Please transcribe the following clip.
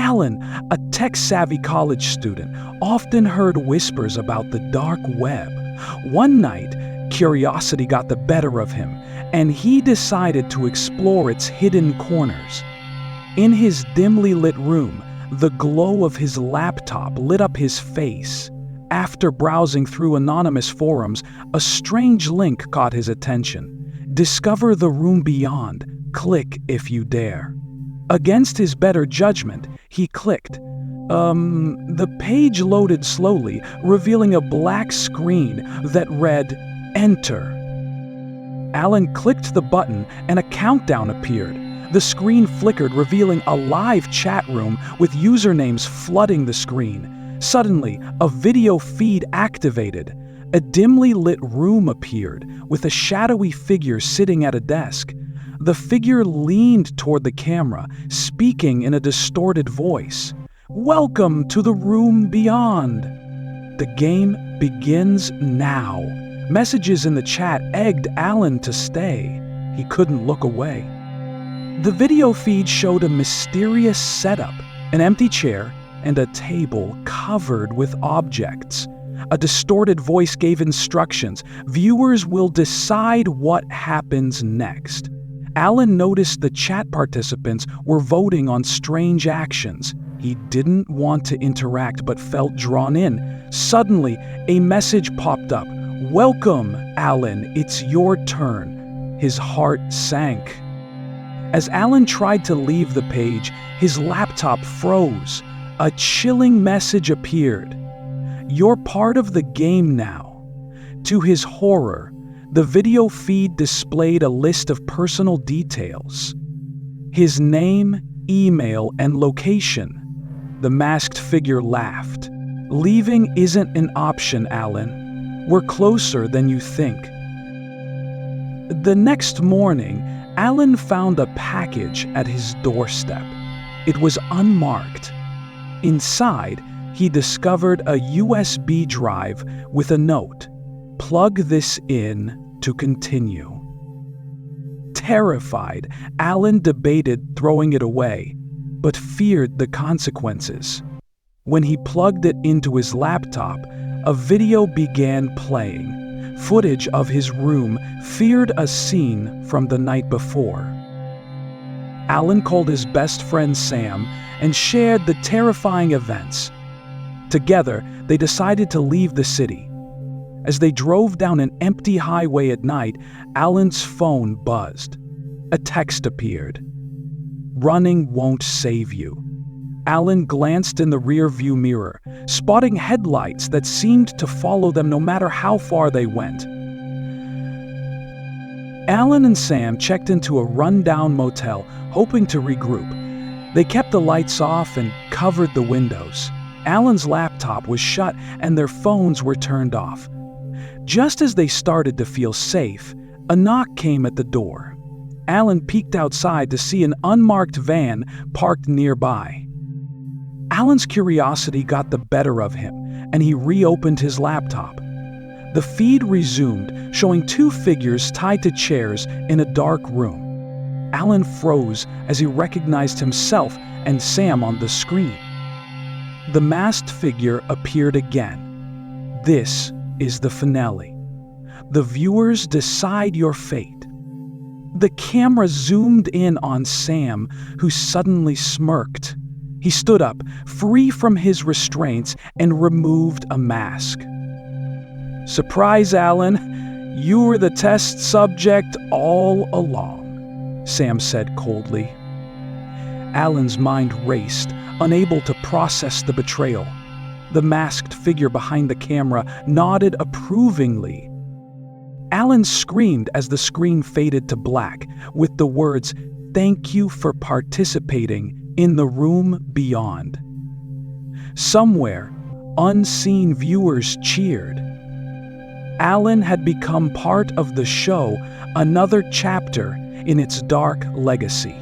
Alan, a tech-savvy college student, often heard whispers about the dark web. One night, curiosity got the better of him, and he decided to explore its hidden corners. In his dimly lit room, the glow of his laptop lit up his face. After browsing through anonymous forums, a strange link caught his attention. Discover the room beyond. Click if you dare. Against his better judgment, he clicked. The page loaded slowly, revealing a black screen that read, "Enter." Alan clicked the button and a countdown appeared. The screen flickered, revealing a live chat room with usernames flooding the screen. Suddenly, a video feed activated. A dimly lit room appeared, with a shadowy figure sitting at a desk. The figure leaned toward the camera, speaking in a distorted voice. "Welcome to the room beyond. The game begins now." Messages in the chat egged Alan to stay. He couldn't look away. The video feed showed a mysterious setup, an empty chair, and a table covered with objects. A distorted voice gave instructions. Viewers will decide what happens next. Alan noticed the chat participants were voting on strange actions. He didn't want to interact but felt drawn in. Suddenly, a message popped up. "Welcome, Alan, it's your turn." His heart sank. As Alan tried to leave the page, his laptop froze. A chilling message appeared. "You're part of the game now." To his horror, the video feed displayed a list of personal details. His name, email, and location. The masked figure laughed. "Leaving isn't an option, Alan. We're closer than you think." The next morning, Alan found a package at his doorstep. It was unmarked. Inside, he discovered a USB drive with a note. "Plug this in to continue." Terrified, Alan debated throwing it away, but feared the consequences. When he plugged it into his laptop, a video began playing. Footage of his room feared a scene from the night before. Alan called his best friend Sam and shared the terrifying events. Together, they decided to leave the city. As they drove down an empty highway at night, Alan's phone buzzed. A text appeared. "Running won't save you." Alan glanced in the rear-view mirror, spotting headlights that seemed to follow them no matter how far they went. Alan and Sam checked into a run-down motel, hoping to regroup. They kept the lights off and covered the windows. Alan's laptop was shut and their phones were turned off. Just as they started to feel safe, a knock came at the door. Alan peeked outside to see an unmarked van parked nearby. Alan's curiosity got the better of him, and he reopened his laptop. The feed resumed, showing two figures tied to chairs in a dark room. Alan froze as he recognized himself and Sam on the screen. The masked figure appeared again. This is the finale. The viewers decide your fate. The camera zoomed in on Sam, who suddenly smirked. He stood up, free from his restraints, and removed a mask. "Surprise, Alan. You were the test subject all along," Sam said coldly. Alan's mind raced, unable to process the betrayal. The masked figure behind the camera nodded approvingly. Alan screamed as the screen faded to black, with the words, "Thank you for participating in the room beyond." Somewhere, unseen viewers cheered. Alan had become part of the show, another chapter in its dark legacy.